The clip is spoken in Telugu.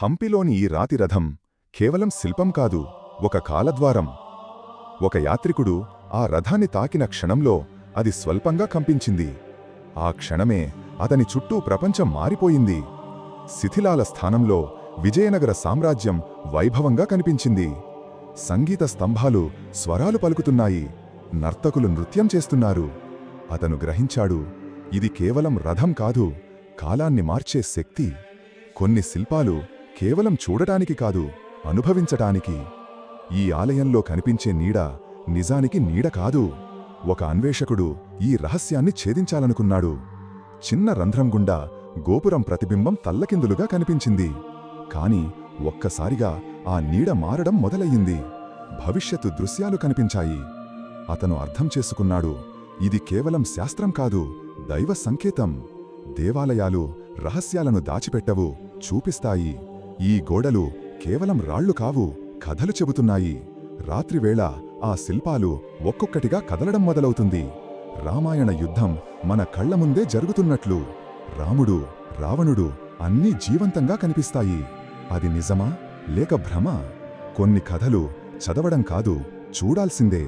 హంపిలోని ఈ రాతి రథం కేవలం శిల్పం కాదు, ఒక కాలద్వారం. ఒక యాత్రికుడు ఆ రథాన్ని తాకిన క్షణంలో అది స్వల్పంగా కంపించింది. ఆ క్షణమే అతని చుట్టూ ప్రపంచం మారిపోయింది. శిథిలాల స్థానంలో విజయనగర సామ్రాజ్యం వైభవంగా కనిపించింది. సంగీత స్తంభాలు స్వరాలు పలుకుతున్నాయి, నర్తకులు నృత్యం చేస్తున్నారు. అతను గ్రహించాడు, ఇది కేవలం రథం కాదు, కాలాన్ని మార్చే శక్తి. కొన్ని శిల్పాలు కేవలం చూడటానికి కాదు, అనుభవించటానికి. ఈ ఆలయంలో కనిపించే నీడ నిజానికి నీడ కాదు. ఒక అన్వేషకుడు ఈ రహస్యాన్ని ఛేదించాలనుకున్నాడు. చిన్న రంధ్రం గుండా గోపురం ప్రతిబింబం తల్లకిందులుగా కనిపించింది. కాని ఒక్కసారిగా ఆ నీడ మారడం మొదలయ్యింది. భవిష్యత్తు దృశ్యాలు కనిపించాయి. అతను అర్థం చేసుకున్నాడు, ఇది కేవలం శాస్త్రం కాదు, దైవ సంకేతం. దేవాలయాలు రహస్యాలను దాచిపెట్టవు, చూపిస్తాయి. ఈ గోడలు కేవలం రాళ్లు కావు, కథలు చెబుతున్నాయి. రాత్రివేళ ఆ శిల్పాలు ఒక్కొక్కటిగా కదలడం మొదలవుతుంది. రామాయణ యుద్ధం మన కళ్ల ముందే జరుగుతున్నట్లు. రాముడు, రావణుడు అన్నీ జీవంతంగా కనిపిస్తాయి. అది నిజమా లేక భ్రమ? కొన్ని కథలు చదవడం కాదు, చూడాల్సిందే.